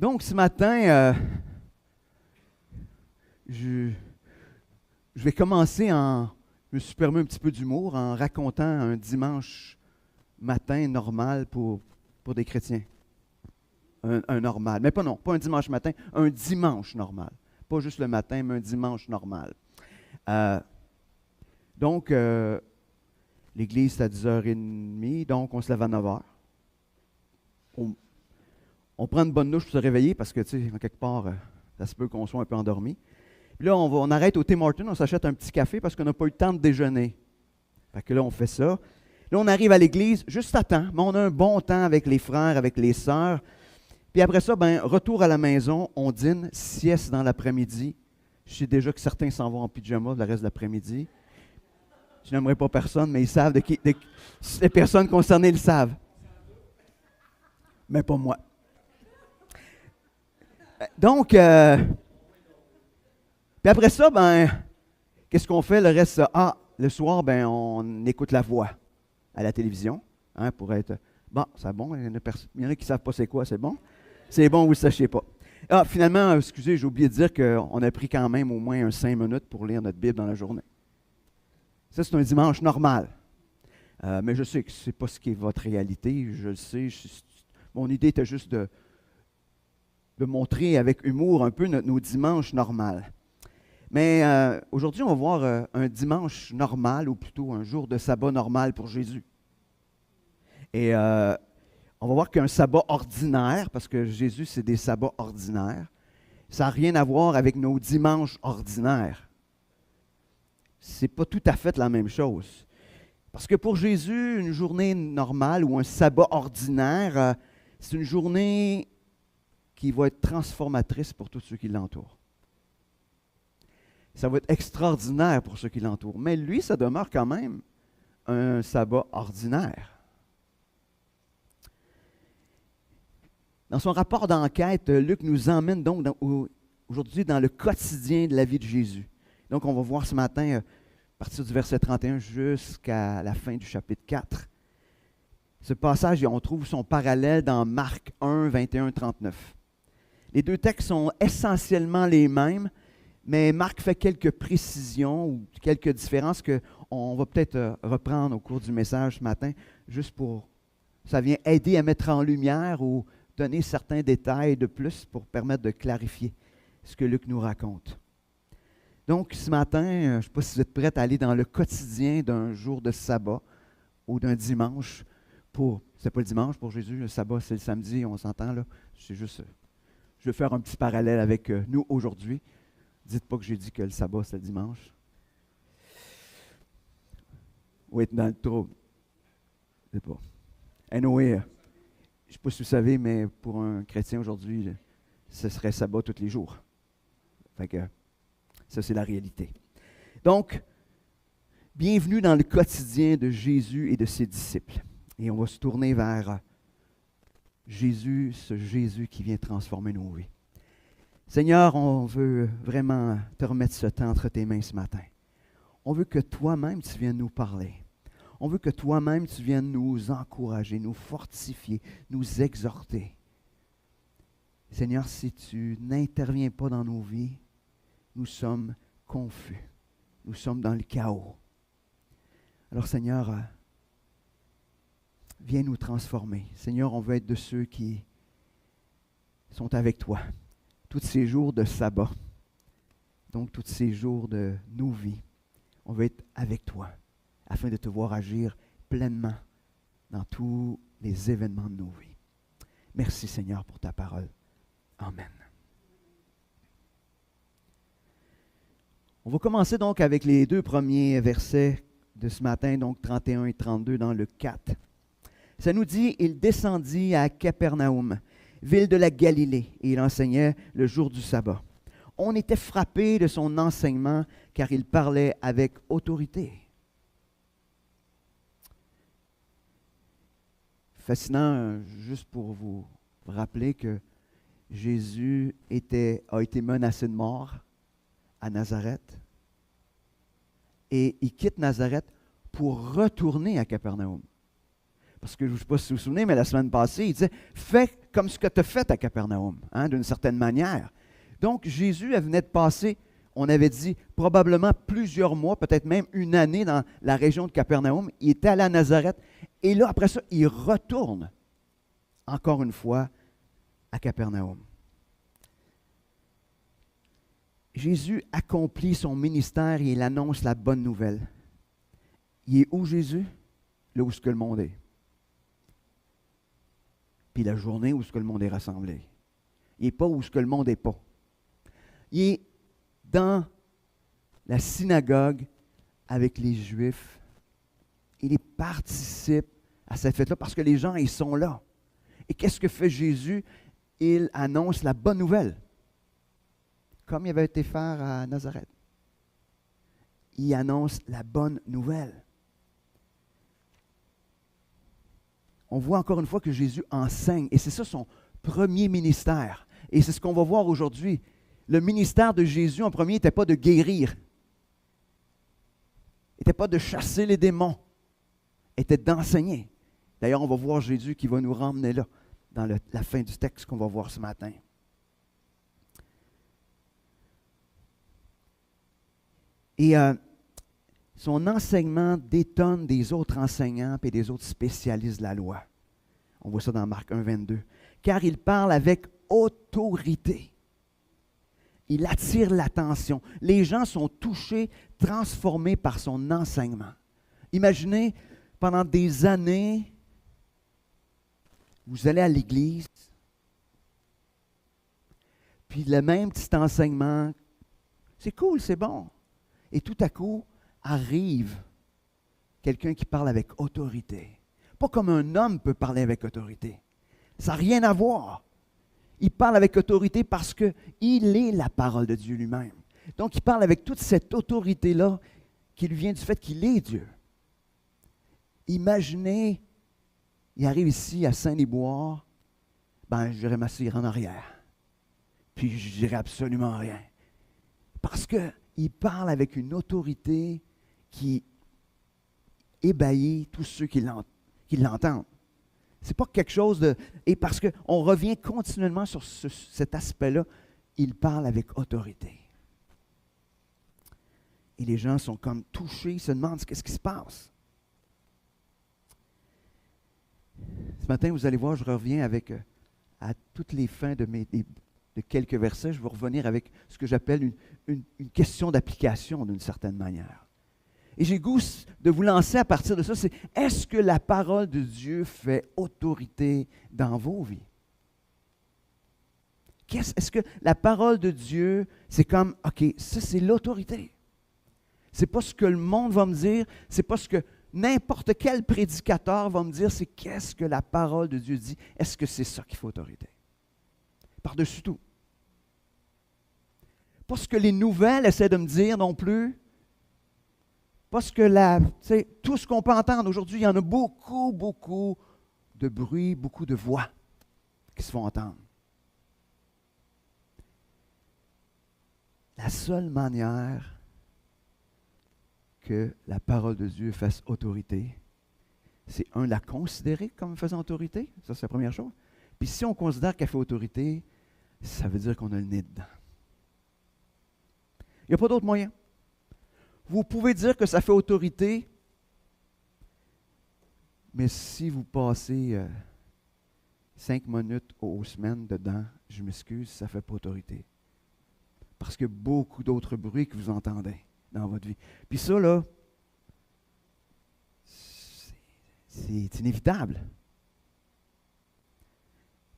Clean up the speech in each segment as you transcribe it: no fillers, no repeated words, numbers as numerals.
Donc, ce matin, je vais commencer je me suis permis un petit peu d'humour en racontant un dimanche matin normal pour des chrétiens. Un normal. Mais pas un dimanche matin, un dimanche normal. Pas juste le matin, mais un dimanche normal. Donc, l'église, c'est à 10h30, donc on se lève à 9h. On prend une bonne douche pour se réveiller parce que, tu sais, en quelque part, ça se peut qu'on soit un peu endormi. Puis là, on arrête au Tim Hortons, on s'achète un petit café parce qu'on n'a pas eu le temps de déjeuner. Fait que là, on fait ça. Là, on arrive à l'église juste à temps, mais on a un bon temps avec les frères, avec les sœurs. Puis après ça, retour à la maison, on dîne, sieste dans l'après-midi. Je sais déjà que certains s'en vont en pyjama le reste de l'après-midi. Je n'aimerais pas personne, mais ils savent les personnes concernées le savent. Mais pas moi. Donc, puis après ça, qu'est-ce qu'on fait le reste? Le soir, on écoute la voix à la télévision, pour être, c'est bon, il y en a qui ne savent pas c'est quoi, c'est bon? C'est bon, vous ne le sachiez pas. Finalement, excusez, j'ai oublié de dire qu'on a pris quand même au moins 5 minutes pour lire notre Bible dans la journée. Ça, c'est un dimanche normal. Mais je sais que ce n'est pas ce qui est votre réalité, je le sais. Mon idée était juste de montrer avec humour un peu nos dimanches normaux. Mais aujourd'hui, on va voir un dimanche normal, ou plutôt un jour de sabbat normal pour Jésus. Et on va voir qu'un sabbat ordinaire, parce que Jésus, c'est des sabbats ordinaires, ça n'a rien à voir avec nos dimanches ordinaires. Ce n'est pas tout à fait la même chose. Parce que pour Jésus, une journée normale ou un sabbat ordinaire, c'est une journée qui va être transformatrice pour tous ceux qui l'entourent. Ça va être extraordinaire pour ceux qui l'entourent. Mais lui, ça demeure quand même un sabbat ordinaire. Dans son rapport d'enquête, Luc nous emmène donc aujourd'hui dans le quotidien de la vie de Jésus. Donc, on va voir ce matin, à partir du verset 31 jusqu'à la fin du chapitre 4. Ce passage, on trouve son parallèle dans Marc 1, 21, 39. Les deux textes sont essentiellement les mêmes, mais Marc fait quelques précisions ou quelques différences qu'on va peut-être reprendre au cours du message ce matin, juste pour, ça vient aider à mettre en lumière ou donner certains détails de plus pour permettre de clarifier ce que Luc nous raconte. Donc, ce matin, je ne sais pas si vous êtes prêts à aller dans le quotidien d'un jour de sabbat ou d'un dimanche. C'est pas le dimanche pour Jésus, le sabbat, c'est le samedi, on s'entend là. C'est juste, je vais faire un petit parallèle avec nous aujourd'hui. Dites pas que j'ai dit que le sabbat, c'est le dimanche. Ou être dans le trouble. Je ne sais pas. Anyway, je ne sais pas si vous savez, mais pour un chrétien aujourd'hui, ce serait sabbat tous les jours. Fait que ça, c'est la réalité. Donc, bienvenue dans le quotidien de Jésus et de ses disciples. Et on va se tourner vers Jésus, ce Jésus qui vient transformer nos vies. Seigneur, on veut vraiment te remettre ce temps entre tes mains ce matin. On veut que toi-même, tu viennes nous parler. On veut que toi-même, tu viennes nous encourager, nous fortifier, nous exhorter. Seigneur, si tu n'interviens pas dans nos vies, nous sommes confus. Nous sommes dans le chaos. Alors, Seigneur, viens nous transformer. Seigneur, on veut être de ceux qui sont avec toi. Tous ces jours de sabbat, donc tous ces jours de nos vies, on veut être avec toi, afin de te voir agir pleinement dans tous les événements de nos vies. Merci Seigneur pour ta parole. Amen. On va commencer donc avec les 2 premiers versets de ce matin, donc 31 et 32 dans le 4. Ça nous dit, « Il descendit à Capernaum, ville de la Galilée, et il enseignait le jour du sabbat. On était frappé de son enseignement, car il parlait avec autorité. » Fascinant, juste pour vous rappeler que Jésus a été menacé de mort à Nazareth, et il quitte Nazareth pour retourner à Capernaum. Parce que je ne sais pas si vous vous souvenez, mais la semaine passée, il disait, fais comme ce que tu as fait à Capernaum, hein, d'une certaine manière. Donc, Jésus elle venait de passer, on avait dit, probablement plusieurs mois, peut-être même une année dans la région de Capernaum. Il était allé à Nazareth. Et là, après ça, il retourne, encore une fois, à Capernaum. Jésus accomplit son ministère et il annonce la bonne nouvelle. Il est où Jésus? Là où ce que le monde est. Puis la journée où ce que le monde est rassemblé. Il n'est pas où ce que le monde n'est pas. Il est dans la synagogue avec les Juifs. Il participe à cette fête-là parce que les gens, ils sont là. Et qu'est-ce que fait Jésus? Il annonce la bonne nouvelle. Comme il avait été faire à Nazareth. Il annonce la bonne nouvelle. On voit encore une fois que Jésus enseigne. Et c'est ça son premier ministère. Et c'est ce qu'on va voir aujourd'hui. Le ministère de Jésus en premier n'était pas de guérir. N'était pas de chasser les démons. Était d'enseigner. D'ailleurs, on va voir Jésus qui va nous ramener là, dans la fin du texte qu'on va voir ce matin. Et son enseignement détonne des autres enseignants et des autres spécialistes de la loi. On voit ça dans Marc 1, 22. Car il parle avec autorité. Il attire l'attention. Les gens sont touchés, transformés par son enseignement. Imaginez, pendant des années, vous allez à l'église, puis le même petit enseignement, c'est cool, c'est bon. Et tout à coup, arrive quelqu'un qui parle avec autorité. Pas comme un homme peut parler avec autorité. Ça n'a rien à voir. Il parle avec autorité parce qu'il est la parole de Dieu lui-même. Donc, il parle avec toute cette autorité-là qui lui vient du fait qu'il est Dieu. Imaginez, il arrive ici à Saint-Liboire, j'irai m'asseoir en arrière. Puis je dirai absolument rien. Parce qu'il parle avec une autorité qui ébahit tous ceux qui l'entendent. Ce n'est pas quelque chose de... Et parce qu'on revient continuellement sur cet aspect-là, il parle avec autorité. Et les gens sont comme touchés, ils se demandent qu'est-ce qui se passe. Ce matin, vous allez voir, je reviens avec, à toutes les fins de quelques versets, je vais revenir avec ce que j'appelle une question d'application d'une certaine manière. Et j'ai goût de vous lancer à partir de ça, c'est est-ce que la parole de Dieu fait autorité dans vos vies? Est-ce que la parole de Dieu, c'est comme, OK, ça c'est l'autorité. C'est pas ce que le monde va me dire, c'est pas ce que n'importe quel prédicateur va me dire, c'est qu'est-ce que la parole de Dieu dit. Est-ce que c'est ça qui fait autorité? Par-dessus tout. Pas ce que les nouvelles essaient de me dire non plus. Pas ce que tout ce qu'on peut entendre aujourd'hui, il y en a beaucoup, beaucoup de bruit, beaucoup de voix qui se font entendre. La seule manière que la parole de Dieu fasse autorité, c'est la considérer comme faisant autorité. Ça, c'est la première chose. Puis si on considère qu'elle fait autorité, ça veut dire qu'on a le nez dedans. Il n'y a pas d'autre moyen. Vous pouvez dire que ça fait autorité, mais si vous passez 5 minutes aux semaines dedans, je m'excuse, ça ne fait pas autorité. Parce qu'il y a beaucoup d'autres bruits que vous entendez dans votre vie. Puis ça, là, c'est inévitable.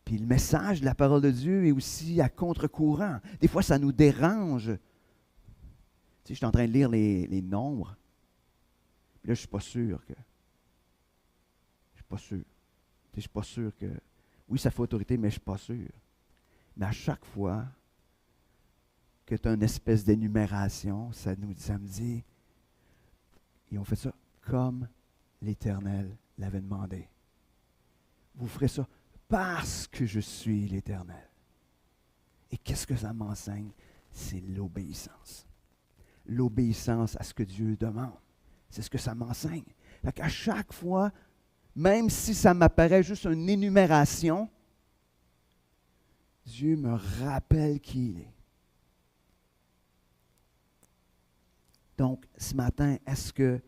Puis le message de la parole de Dieu est aussi à contre-courant. Des fois, ça nous dérange. Tu sais, je suis en train de lire les nombres. Puis là, je ne suis pas sûr que... Je ne suis pas sûr. Tu sais, je ne suis pas sûr que... Oui, ça fait autorité, mais je ne suis pas sûr. Mais à chaque fois que tu as une espèce d'énumération, ça me dit... Ils ont fait ça comme l'Éternel l'avait demandé. Vous ferez ça parce que je suis l'Éternel. Et qu'est-ce que ça m'enseigne? C'est l'obéissance. L'obéissance à ce que Dieu demande. C'est ce que ça m'enseigne. Fait qu'à chaque fois même si ça m'apparaît juste une énumération, Dieu me rappelle qui il est. Donc, ce matin, est-ce que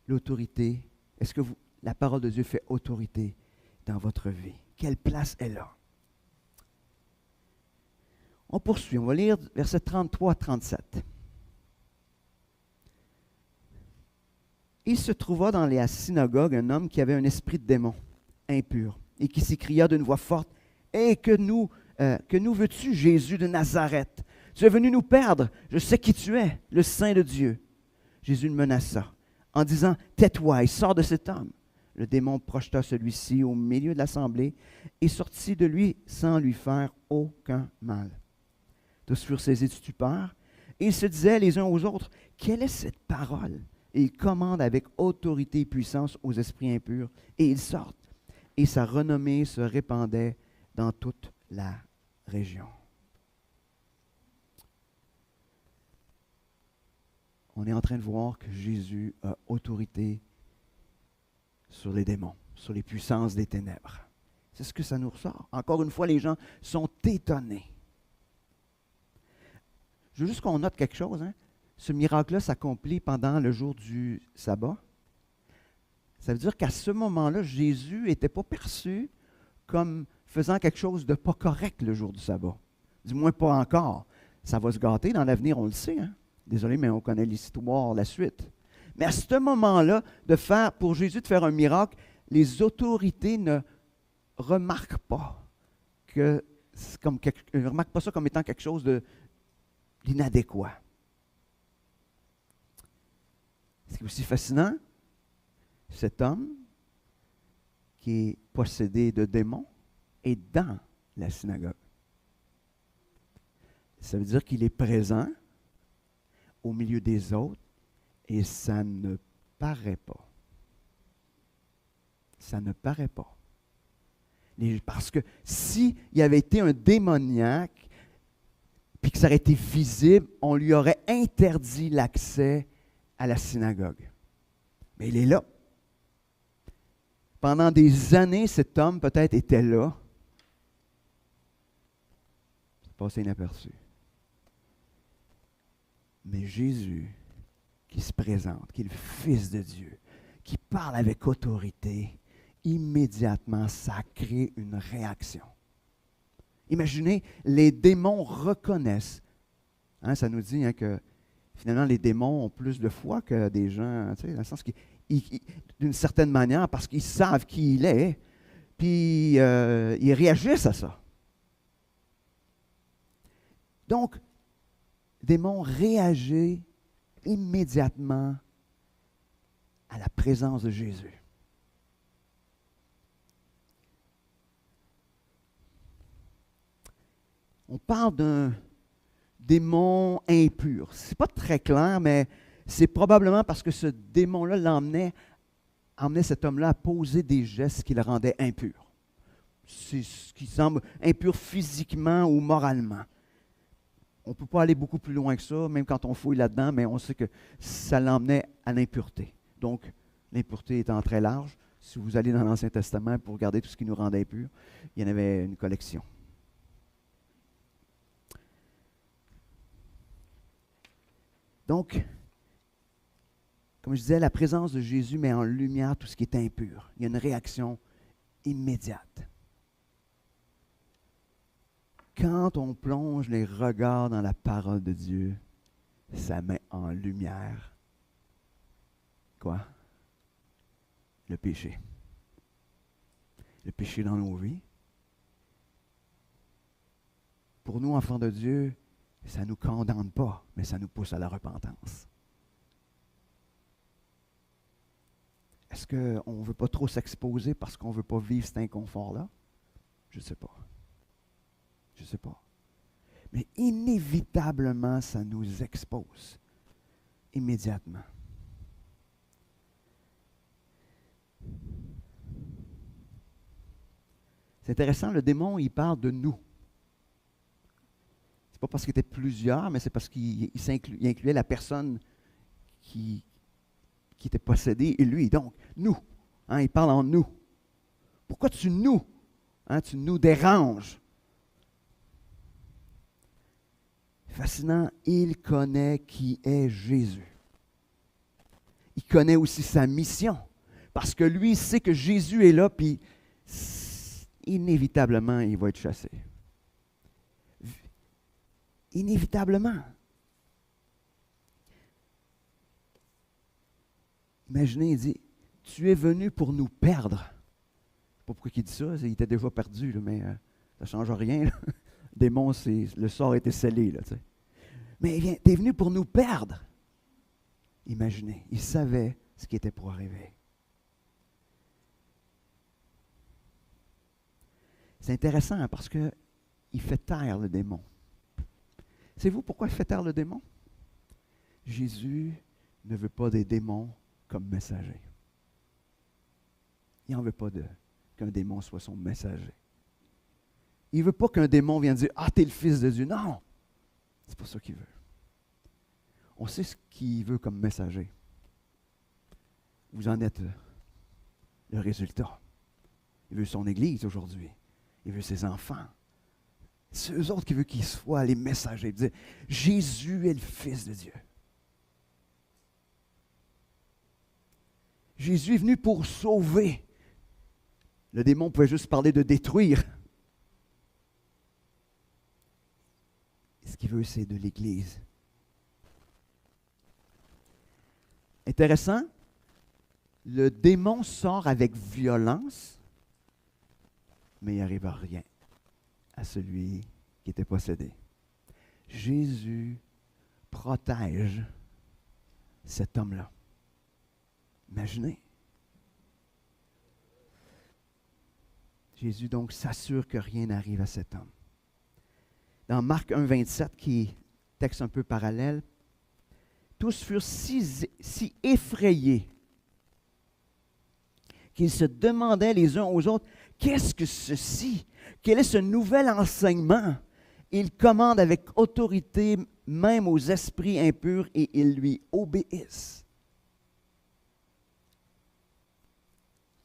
l'autorité, est-ce que la parole de Dieu fait autorité dans votre vie? Quelle place elle a? On poursuit, on va lire versets 33 à 37. Il se trouva dans la synagogue un homme qui avait un esprit de démon impur et qui s'écria d'une voix forte, « Hé, que nous veux-tu, Jésus de Nazareth? Tu es venu nous perdre. Je sais qui tu es, le Saint de Dieu. » Jésus le menaça en disant, « Tais-toi et sors de cet homme. » Le démon projeta celui-ci au milieu de l'assemblée et sortit de lui sans lui faire aucun mal. Tous furent saisis de stupeur et ils se disaient les uns aux autres, « Quelle est cette parole? » Et il commande avec autorité et puissance aux esprits impurs, et ils sortent. Et sa renommée se répandait dans toute la région. On est en train de voir que Jésus a autorité sur les démons, sur les puissances des ténèbres. C'est ce que ça nous ressort. Encore une fois, les gens sont étonnés. Je veux juste qu'on note quelque chose, hein? Ce miracle-là s'accomplit pendant le jour du sabbat. Ça veut dire qu'à ce moment-là, Jésus n'était pas perçu comme faisant quelque chose de pas correct le jour du sabbat. Du moins pas encore. Ça va se gâter dans l'avenir, on le sait. Hein? Désolé, mais on connaît l'histoire, la suite. Mais à ce moment-là, pour Jésus de faire un miracle, les autorités ne remarquent pas ne remarquent pas ça comme étant quelque chose d'inadéquat. Ce qui est aussi fascinant, cet homme qui est possédé de démons est dans la synagogue. Ça veut dire qu'il est présent au milieu des autres et ça ne paraît pas. Ça ne paraît pas. Parce que s'il avait été un démoniaque, puis que ça aurait été visible, on lui aurait interdit l'accès à la synagogue. Mais il est là. Pendant des années, cet homme peut-être était là. C'est passé inaperçu. Mais Jésus, qui se présente, qui est le Fils de Dieu, qui parle avec autorité, immédiatement, ça crée une réaction. Imaginez, les démons reconnaissent. Hein, ça nous dit que finalement, les démons ont plus de foi que des gens, tu sais, dans le sens qu'ils, d'une certaine manière, parce qu'ils savent qui il est, puis ils réagissent à ça. Donc, le démon réagit immédiatement à la présence de Jésus. On parle d'un démon impur. Ce n'est pas très clair, mais c'est probablement parce que ce démon-là emmenait cet homme-là à poser des gestes qui le rendaient impur. C'est ce qui semble impur physiquement ou moralement. On ne peut pas aller beaucoup plus loin que ça, même quand on fouille là-dedans, mais on sait que ça l'emmenait à l'impureté. Donc, l'impureté étant très large, si vous allez dans l'Ancien Testament pour regarder tout ce qui nous rendait impurs, il y en avait une collection. Donc, comme je disais, la présence de Jésus met en lumière tout ce qui est impur. Il y a une réaction immédiate. Quand on plonge les regards dans la parole de Dieu, ça met en lumière quoi? Le péché. Le péché dans nos vies. Pour nous, enfants de Dieu, ça ne nous condamne pas, mais ça nous pousse à la repentance. Est-ce qu'on ne veut pas trop s'exposer parce qu'on ne veut pas vivre cet inconfort-là? Je ne sais pas. Je ne sais pas. Mais inévitablement, ça nous expose immédiatement. C'est intéressant, le démon, il parle de nous. Ce n'est pas parce qu'il était plusieurs, mais c'est parce qu'il incluait la personne qui était possédée et lui. Donc, nous. Hein, il parle en nous. Pourquoi tu nous déranges? Fascinant, il connaît qui est Jésus. Il connaît aussi sa mission. Parce que lui, il sait que Jésus est là, puis inévitablement, il va être chassé. Inévitablement. Imaginez, il dit, tu es venu pour nous perdre. Je ne sais pas pourquoi il dit ça, il était déjà perdu, là, mais ça ne change rien. Là. Le démon, le sort a été scellé. Là, mais tu es venu pour nous perdre. Imaginez, il savait ce qui était pour arriver. C'est intéressant parce qu'il fait taire le démon. Savez-vous pourquoi il fait taire le démon? Jésus ne veut pas des démons comme messagers. Il n'en veut pas qu'un démon soit son messager. Il ne veut pas qu'un démon vienne dire « Ah, tu es le Fils de Dieu ». Non, c'est pas ça qu'il veut. On sait ce qu'il veut comme messager. Vous en êtes le résultat. Il veut son Église aujourd'hui. Il veut ses enfants. C'est eux autres qui veulent qu'ils soient les messagers. Dire Jésus est le Fils de Dieu. Jésus est venu pour sauver. Le démon pouvait juste parler de détruire. Ce qu'il veut, c'est de l'Église. Intéressant, le démon sort avec violence, mais il n'arrive à rien à celui qui était possédé. Jésus protège cet homme-là. Imaginez. Jésus donc s'assure que rien n'arrive à cet homme. Dans Marc 1, 27, qui est texte un peu parallèle, tous furent si effrayés qu'ils se demandaient les uns aux autres, qu'est-ce que ceci? Quel est ce nouvel enseignement? Il commande avec autorité même aux esprits impurs et ils lui obéissent.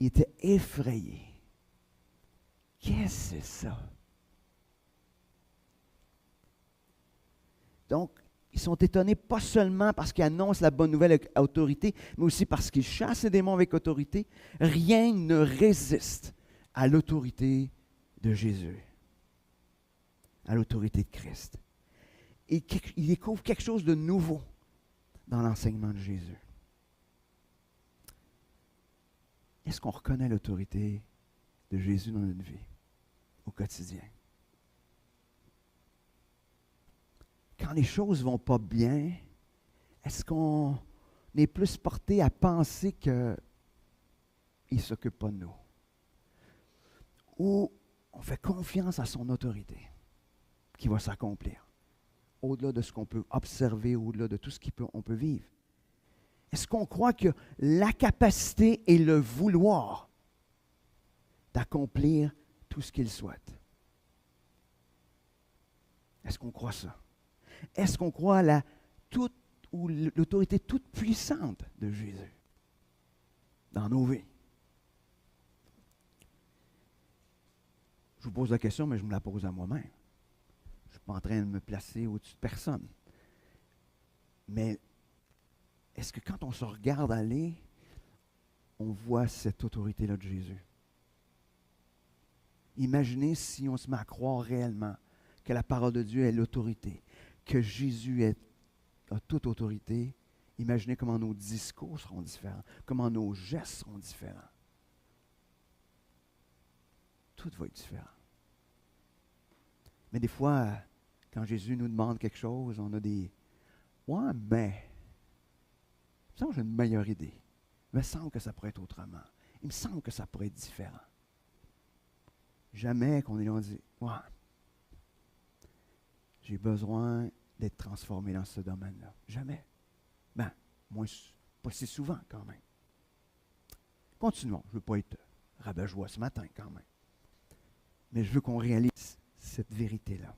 Il était effrayé. Qu'est-ce que c'est ça? Donc, ils sont étonnés pas seulement parce qu'ils annoncent la bonne nouvelle avec autorité, mais aussi parce qu'ils chassent les démons avec autorité. Rien ne résiste à l'autorité de Jésus, à l'autorité de Christ. Et ils découvrent quelque chose de nouveau dans l'enseignement de Jésus. Est-ce qu'on reconnaît l'autorité de Jésus dans notre vie, au quotidien? Quand les choses ne vont pas bien, est-ce qu'on est plus porté à penser qu'il ne s'occupe pas de nous? Ou on fait confiance à son autorité qui va s'accomplir, au-delà de ce qu'on peut observer, au-delà de tout ce qu'on peut vivre? Est-ce qu'on croit que la capacité et le vouloir d'accomplir tout ce qu'il souhaite? Est-ce qu'on croit ça? Est-ce qu'on croit à l'autorité toute puissante de Jésus dans nos vies? Je vous pose la question, mais je me la pose à moi-même. Je ne suis pas en train de me placer au-dessus de personne. Mais est-ce que quand on se regarde aller, on voit cette autorité-là de Jésus? Imaginez si on se met à croire réellement que la parole de Dieu est l'autorité, que Jésus a toute autorité. Imaginez comment nos discours seront différents, comment nos gestes seront différents. Tout va être différent. Mais des fois, quand Jésus nous demande quelque chose, on a des « Ouais, mais... » Il me semble que j'ai une meilleure idée. Il me semble que ça pourrait être autrement. Il me semble que ça pourrait être différent. Jamais qu'on est là, on dit « Ouais, j'ai besoin d'être transformé dans ce domaine-là. » Jamais. Moins, pas si souvent quand même. Continuons. Je ne veux pas être rabat-joie ce matin quand même. Mais je veux qu'on réalise cette vérité-là.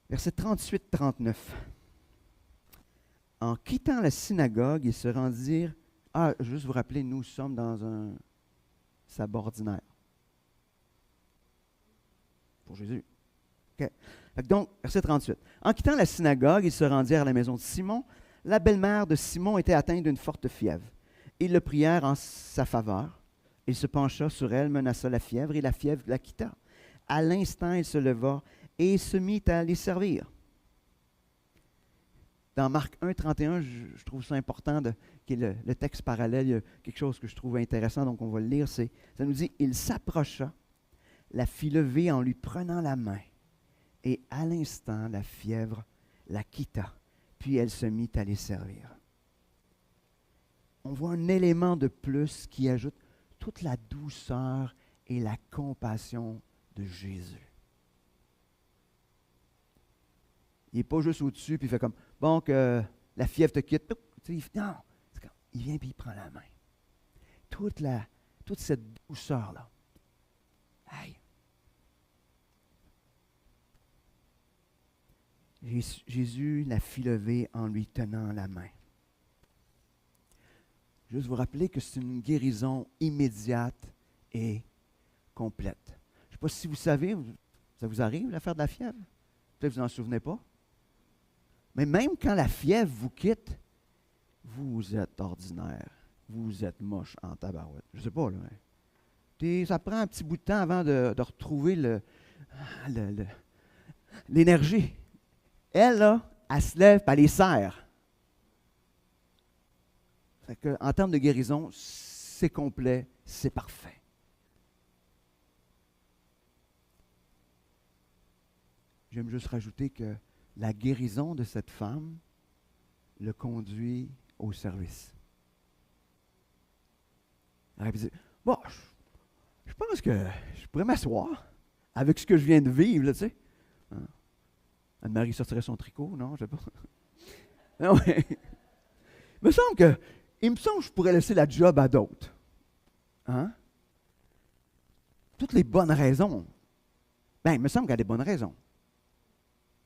Versets 38-39. En quittant la synagogue, ils se rendirent. Juste vous rappeler, nous sommes dans sabbat ordinaire. Pour Jésus. OK. Fait que donc, verset 38. En quittant la synagogue, ils se rendirent à la maison de Simon. La belle-mère de Simon était atteinte d'une forte fièvre. Ils le prièrent en sa faveur. Il se pencha sur elle, menaça la fièvre, et la fièvre la quitta. À l'instant, il se leva et se mit à les servir. Dans Marc 1, 31, je trouve ça important, qui est le texte parallèle, il y a quelque chose que je trouve intéressant, donc on va le lire, ça nous dit « Il s'approcha, la fit lever en lui prenant la main, et à l'instant, la fièvre la quitta, puis elle se mit à les servir. » On voit un élément de plus qui ajoute toute la douceur et la compassion de Jésus. Il n'est pas juste au-dessus, puis il fait comme, bon, que la fièvre te quitte. Non, il vient et il prend la main. Toute cette douceur-là. Hey. Jésus la fit lever en lui tenant la main. Juste vous rappeler que c'est une guérison immédiate et complète. Je ne sais pas si vous savez, ça vous arrive l'affaire de la fièvre? Peut-être que vous n'en souvenez pas. Mais même quand la fièvre vous quitte, vous êtes ordinaire. Vous êtes moche en tabarouette. Je ne sais pas, là. Puis ça prend un petit bout de temps avant de retrouver l'énergie. Elle, là, elle se lève et elle les serre. Fait que, en termes de guérison, c'est complet, c'est parfait. J'aime juste rajouter que la guérison de cette femme le conduit au service. Elle dit, bon, je pense que je pourrais m'asseoir avec ce que je viens de vivre, là, tu sais. Hein? Anne-Marie sortirait son tricot, non, je ne sais pas. Non, mais, il me semble que je pourrais laisser la job à d'autres. Hein? Toutes les bonnes raisons. Bien, il me semble qu'elle a des bonnes raisons.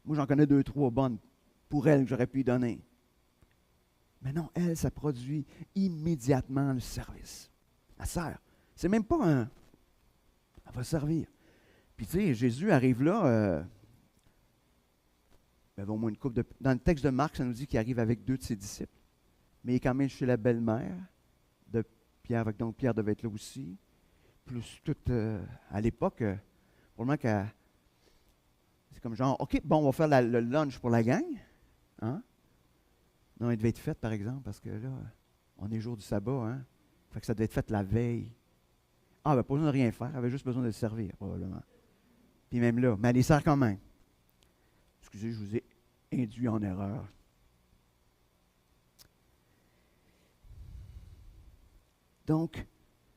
Moi, j'en connais 2, 3 bonnes pour elle que j'aurais pu lui donner. Mais non, elle, ça produit immédiatement le service. Elle sert. C'est même pas un... Elle va servir. Puis, tu sais, Jésus arrive là... il y avait au moins une couple de... Dans le texte de Marc, ça nous dit qu'il arrive avec 2 de ses disciples. Mais il est quand même chez la belle-mère de Pierre. Donc, Pierre devait être là aussi. Plus tout... à l'époque, probablement qu'elle... C'est comme genre, OK, bon, on va faire le lunch pour la gang. Hein? Non, il devait être fait, par exemple, parce que là, on est jour du sabbat, hein? Fait que ça devait être fait la veille. Ah, ben, pas besoin de rien faire, elle avait juste besoin de le servir, probablement. Puis même là, mais elle les sert quand même. Excusez, je vous ai induit en erreur. Donc,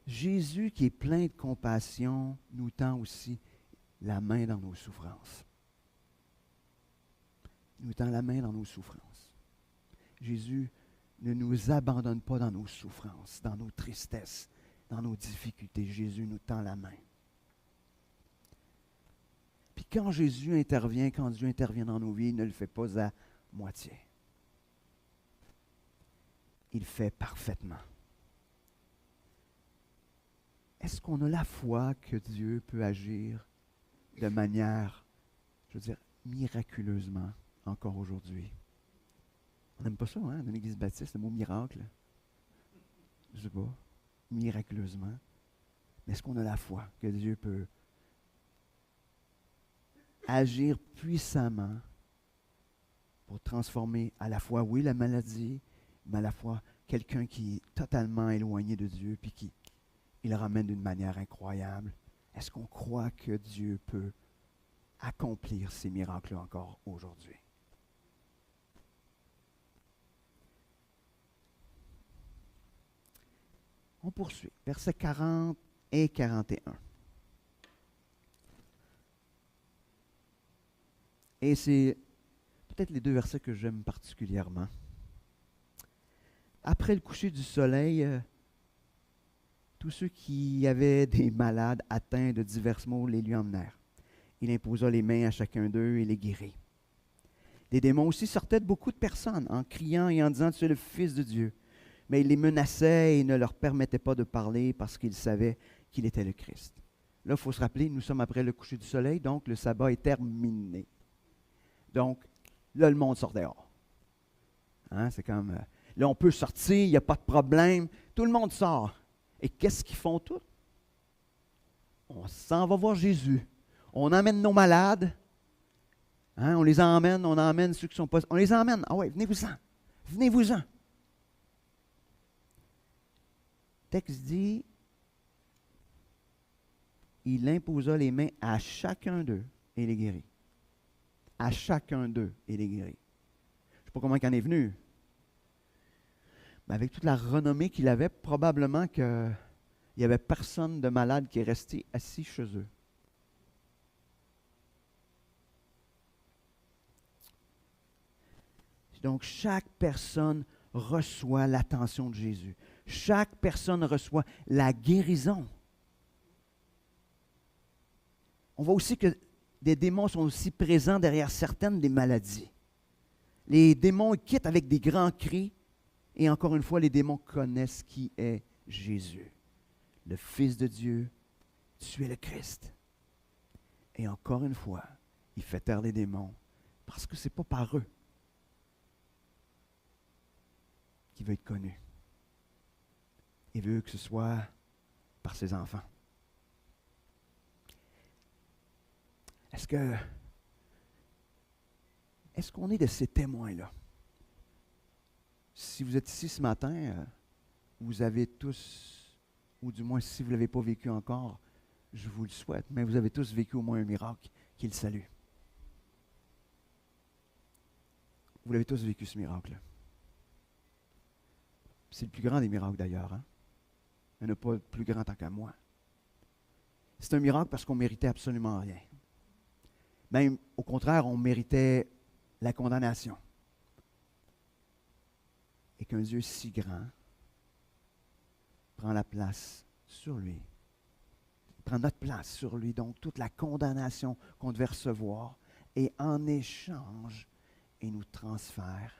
Jésus, qui est plein de compassion, nous tend aussi la main dans nos souffrances. Il nous tend la main dans nos souffrances. Jésus ne nous abandonne pas dans nos souffrances, dans nos tristesses, dans nos difficultés. Jésus nous tend la main. Puis quand Jésus intervient, quand Dieu intervient dans nos vies, il ne le fait pas à moitié. Il fait parfaitement. Est-ce qu'on a la foi que Dieu peut agir de manière, je veux dire, miraculeusement encore aujourd'hui? On n'aime pas ça, hein, dans l'Église baptiste, le mot miracle. Je ne sais pas, miraculeusement. Mais est-ce qu'on a la foi que Dieu peut agir puissamment pour transformer à la fois, oui, la maladie, mais à la fois quelqu'un qui est totalement éloigné de Dieu, puis qui il le ramène d'une manière incroyable? Est-ce qu'on croit que Dieu peut accomplir ces miracles encore aujourd'hui? On poursuit. Versets 40 et 41. Et c'est peut-être les 2 versets que j'aime particulièrement. Après le coucher du soleil, tous ceux qui avaient des malades atteints de divers maux les lui emmenèrent. Il imposa les mains à chacun d'eux et les guérit. Des démons aussi sortaient de beaucoup de personnes en criant et en disant « Tu es le Fils de Dieu ». mais il les menaçait et ne leur permettait pas de parler parce qu'il savait qu'il était le Christ. Là, il faut se rappeler, nous sommes après le coucher du soleil, donc le sabbat est terminé. Donc, là, le monde sort dehors. Hein, c'est comme, là, on peut sortir, il n'y a pas de problème. Tout le monde sort. Et qu'est-ce qu'ils font tous? On s'en va voir Jésus. On emmène nos malades. Hein, on les emmène, on emmène ceux qui sont pas... On les emmène. Ah ouais, venez-vous-en. Venez-vous-en. Le texte dit, il imposa les mains à chacun d'eux et les guérit. À chacun d'eux et les guérit. Je ne sais pas comment il en est venu. Mais avec toute la renommée qu'il avait, probablement qu'il n'y avait personne de malade qui est resté assis chez eux. Donc, chaque personne reçoit l'attention de Jésus. Chaque personne reçoit la guérison. On voit aussi que des démons sont aussi présents derrière certaines des maladies. Les démons quittent avec des grands cris. Et encore une fois, les démons connaissent qui est Jésus, le Fils de Dieu. Tu es le Christ. Et encore une fois, il fait taire les démons parce que ce n'est pas par eux qu'il veut être connu. Il veut que ce soit par ses enfants. Est-ce qu'on est de ces témoins-là? Si vous êtes ici ce matin, vous avez tous, ou du moins si vous ne l'avez pas vécu encore, je vous le souhaite, mais vous avez tous vécu au moins un miracle qui est le salut. Vous l'avez tous vécu ce miracle-là. C'est le plus grand des miracles d'ailleurs. Hein? Il n'y en a pas de plus grand tant qu'à moi. C'est un miracle parce qu'on ne méritait absolument rien. Même au contraire, on méritait la condamnation. Et qu'un Dieu si grand prend la place sur lui. Prend notre place sur lui, donc toute la condamnation qu'on devait recevoir, et en échange, il nous transfère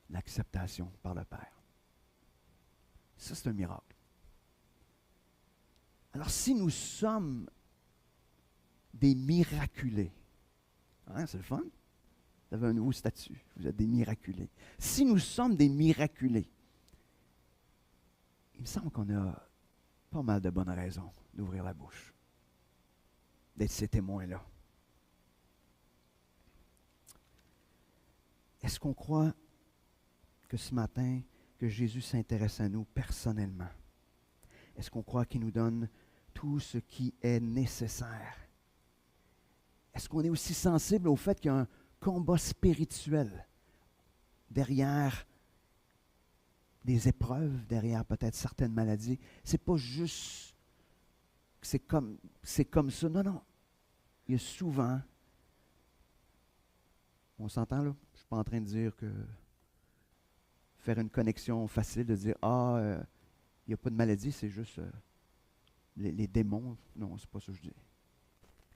l'acceptation par le Père. Ça, c'est un miracle. Alors, si nous sommes des miraculés, hein, c'est le fun? Vous avez un nouveau statut. Vous êtes des miraculés. Si nous sommes des miraculés, il me semble qu'on a pas mal de bonnes raisons d'ouvrir la bouche, d'être ces témoins-là. Est-ce qu'on croit que ce matin, que Jésus s'intéresse à nous personnellement? Est-ce qu'on croit qu'il nous donne tout ce qui est nécessaire? Est-ce qu'on est aussi sensible au fait qu'il y a un combat spirituel derrière des épreuves, derrière peut-être certaines maladies? C'est pas juste que c'est comme ça. Non, non. Il y a souvent, on s'entend là, je ne suis pas en train de dire que faire une connexion facile, de dire il n'y a pas de maladie, c'est juste les démons. Non, c'est pas ça que je dis.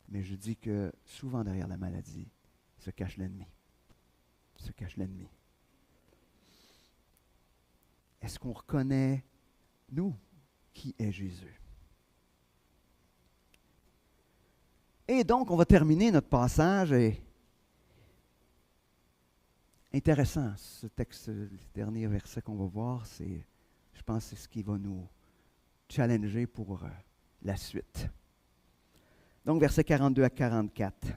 Mais je dis que souvent derrière la maladie se cache l'ennemi. Se cache l'ennemi. Est-ce qu'on reconnaît, nous, qui est Jésus? Et donc, on va terminer notre passage. Et intéressant, ce texte, le dernier verset qu'on va voir, je pense que c'est ce qui va nous challenger pour la suite. Donc, versets 42 à 44.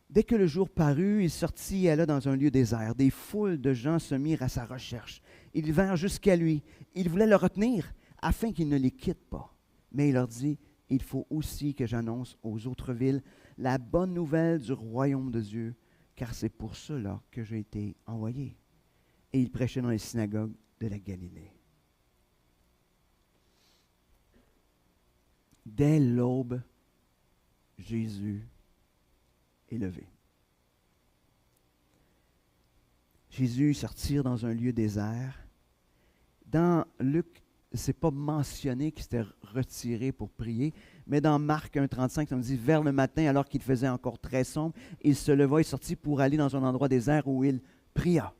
Dès que le jour parut, il sortit et alla dans un lieu désert. Des foules de gens se mirent à sa recherche. Ils vinrent jusqu'à lui. Ils voulaient le retenir afin qu'il ne les quitte pas. Mais il leur dit, il faut aussi que j'annonce aux autres villes la bonne nouvelle du royaume de Dieu, car c'est pour cela que j'ai été envoyé. Et il prêchait dans les synagogues de la Galilée. Dès l'aube, Jésus est levé. Jésus sortir dans un lieu désert. Dans Luc, ce n'est pas mentionné qu'il s'était retiré pour prier, mais dans Marc 1,35, on dit « Vers le matin, alors qu'il faisait encore très sombre, il se leva et sortit pour aller dans un endroit désert où il pria. »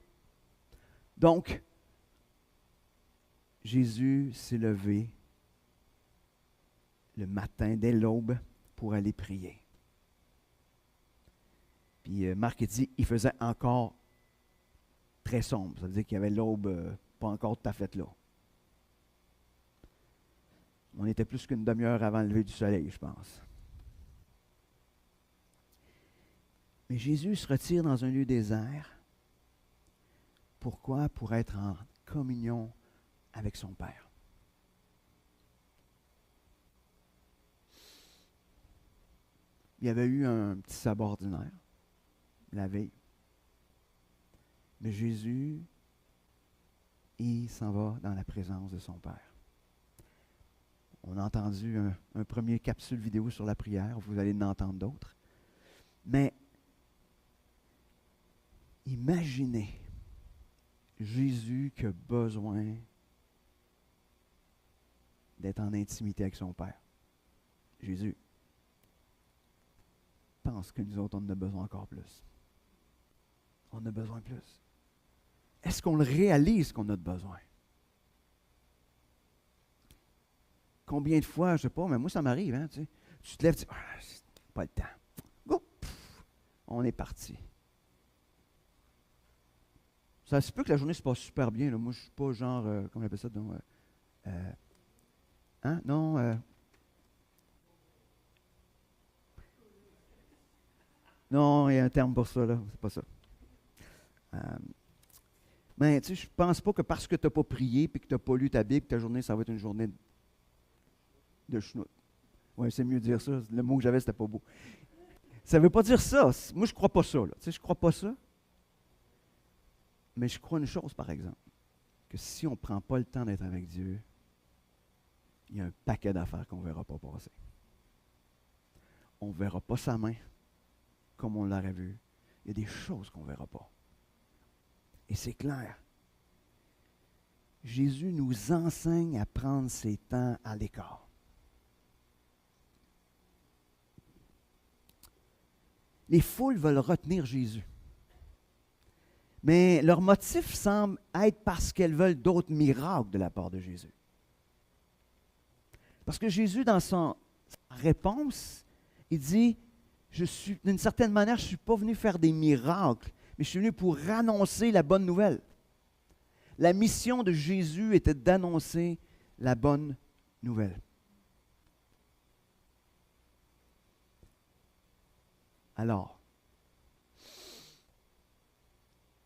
Donc, Jésus s'est levé le matin dès l'aube pour aller prier. Puis Marc dit, il faisait encore très sombre. Ça veut dire qu'il y avait l'aube pas encore tout à fait là. On était plus qu'une demi-heure avant le lever du soleil, je pense. Mais Jésus se retire dans un lieu désert. Pourquoi? Pour être en communion avec son Père. Il y avait eu un petit sabbat ordinaire la veille. Mais Jésus, il s'en va dans la présence de son Père. On a entendu un premier capsule vidéo sur la prière. Vous allez en entendre d'autres. Mais imaginez Jésus qui a besoin d'être en intimité avec son Père. Jésus pense que nous autres, on en a besoin encore plus. On en a besoin plus. Est-ce qu'on le réalise qu'on a de besoin? Combien de fois, je ne sais pas, mais moi ça m'arrive, hein, tu te lèves, tu dis, c'est pas le temps. Go! Pff, on est parti. Ça se peut que la journée se passe super bien. Là. Moi, je ne suis pas genre, comment on appelle ça? Donc, hein? Non. Non, il y a un terme pour ça, là. C'est pas ça. Mais tu sais, je ne pense pas que parce que tu n'as pas prié et que tu n'as pas lu ta Bible, ta journée, ça va être une journée de chenoute. Oui, c'est mieux de dire ça. Le mot que j'avais, c'était pas beau. Ça ne veut pas dire ça. Moi, je ne crois pas ça. Là. Tu sais, je ne crois pas ça. Mais je crois une chose, par exemple, que si on ne prend pas le temps d'être avec Dieu, il y a un paquet d'affaires qu'on ne verra pas passer. On ne verra pas sa main comme on l'aurait vu. Il y a des choses qu'on ne verra pas. Et c'est clair. Jésus nous enseigne à prendre ses temps à l'écart. Les foules veulent retenir Jésus. Mais leur motif semble être parce qu'elles veulent d'autres miracles de la part de Jésus. Parce que Jésus, dans sa réponse, il dit, d'une certaine manière, je ne suis pas venu faire des miracles, mais je suis venu pour annoncer la bonne nouvelle. La mission de Jésus était d'annoncer la bonne nouvelle. Alors,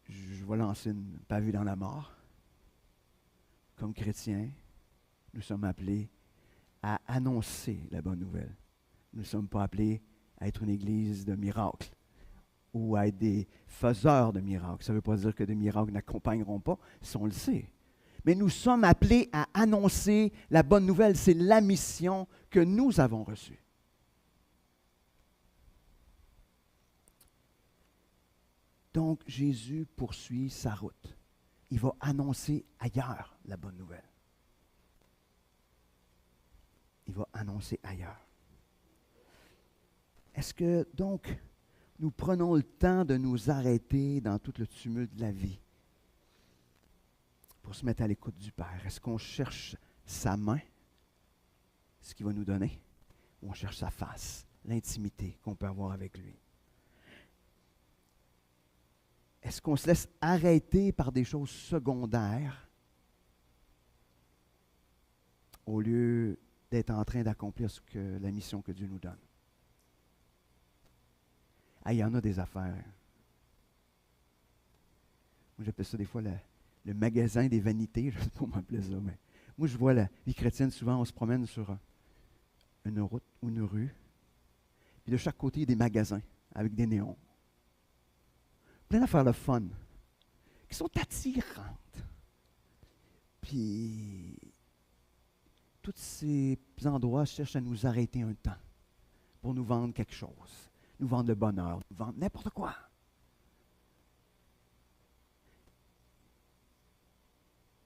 je vais lancer une pavée dans la mort. Comme chrétiens, nous sommes appelés à annoncer la bonne nouvelle. Nous ne sommes pas appelés à être une église de miracles ou à être des faiseurs de miracles. Ça ne veut pas dire que des miracles n'accompagneront pas, si on le sait. Mais nous sommes appelés à annoncer la bonne nouvelle. C'est la mission que nous avons reçue. Donc, Jésus poursuit sa route. Il va annoncer ailleurs la bonne nouvelle. Il va annoncer ailleurs. Est-ce que, donc, nous prenons le temps de nous arrêter dans tout le tumulte de la vie pour se mettre à l'écoute du Père? Est-ce qu'on cherche sa main, ce qu'il va nous donner, ou on cherche sa face, l'intimité qu'on peut avoir avec lui? Est-ce qu'on se laisse arrêter par des choses secondaires au lieu d'être en train d'accomplir la mission que Dieu nous donne? Ah, il y en a des affaires. Moi, j'appelle ça des fois le magasin des vanités. Je ne sais pas comment appeler ça, mais moi, je vois la vie chrétienne, souvent, on se promène sur une route ou une rue. Puis de chaque côté, il y a des magasins avec des néons. Plein d'affaires de fun qui sont attirantes. Puis, tous ces endroits cherchent à nous arrêter un temps pour nous vendre quelque chose, nous vendre le bonheur, nous vendre n'importe quoi.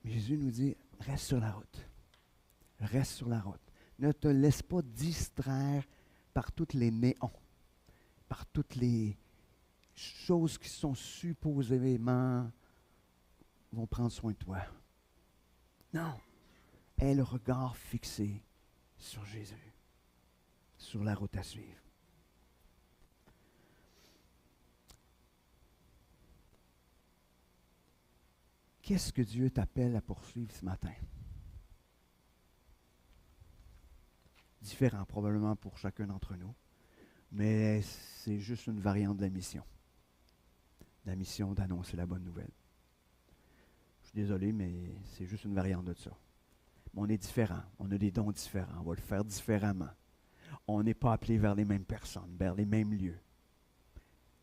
Mais Jésus nous dit, reste sur la route. Reste sur la route. Ne te laisse pas distraire par tous les néons, par toutes les choses qui sont supposément vont prendre soin de toi. Non. Aie le regard fixé sur Jésus, sur la route à suivre. Qu'est-ce que Dieu t'appelle à poursuivre ce matin? Différent probablement pour chacun d'entre nous, mais c'est juste une variante de la mission. La mission d'annoncer la bonne nouvelle. Je suis désolé, mais c'est juste une variante de ça. Mais on est différent, on a des dons différents, on va le faire différemment. On n'est pas appelé vers les mêmes personnes, vers les mêmes lieux.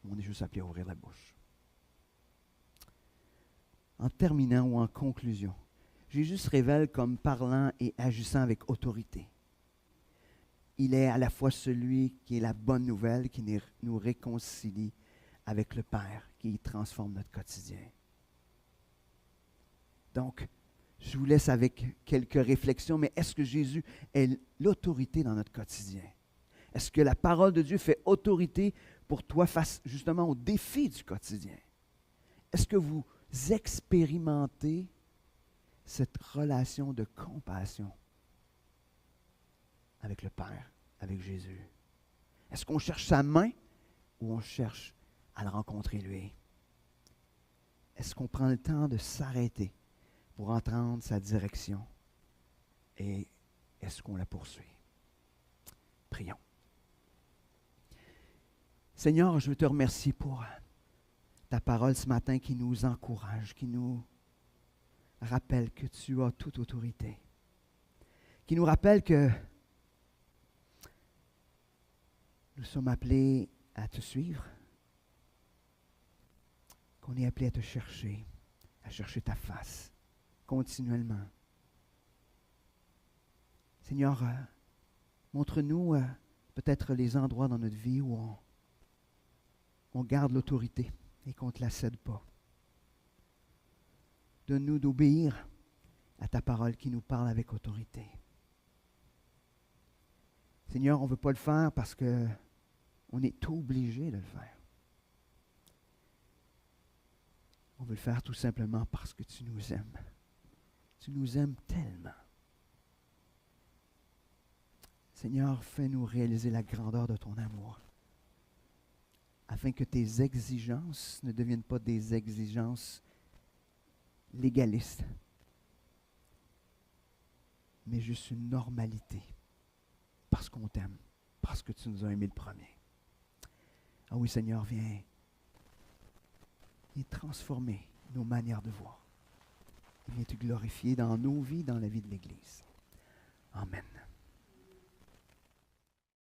On est juste appelé à ouvrir la bouche. En terminant ou en conclusion, Jésus se révèle comme parlant et agissant avec autorité. Il est à la fois celui qui est la bonne nouvelle, qui nous réconcilie avec le Père, qui transforme notre quotidien. Donc, je vous laisse avec quelques réflexions, mais est-ce que Jésus est l'autorité dans notre quotidien? Est-ce que la parole de Dieu fait autorité pour toi face justement aux défis du quotidien? Est-ce que vous expérimentez cette relation de compassion avec le Père, avec Jésus? Est-ce qu'on cherche sa main ou on cherche à le rencontrer lui? Est-ce qu'on prend le temps de s'arrêter pour entendre sa direction? Et est-ce qu'on la poursuit? Prions. Seigneur, je veux te remercier pour ta parole ce matin qui nous encourage, qui nous rappelle que tu as toute autorité, qui nous rappelle que nous sommes appelés à te suivre, qu'on est appelé à chercher ta face continuellement. Seigneur, montre-nous peut-être les endroits dans notre vie où on garde l'autorité et qu'on ne te la cède pas. Donne-nous d'obéir à ta parole qui nous parle avec autorité. Seigneur, on ne veut pas le faire parce qu'on est obligé de le faire. On veut le faire tout simplement parce que tu nous aimes. Tu nous aimes tellement. Seigneur, fais-nous réaliser la grandeur de ton amour, afin que tes exigences ne deviennent pas des exigences légalistes, mais juste une normalité, parce qu'on t'aime, parce que tu nous as aimés le premier. Ah oui, Seigneur, viens transformer nos manières de voir. Viens te glorifier dans nos vies, dans la vie de l'Église.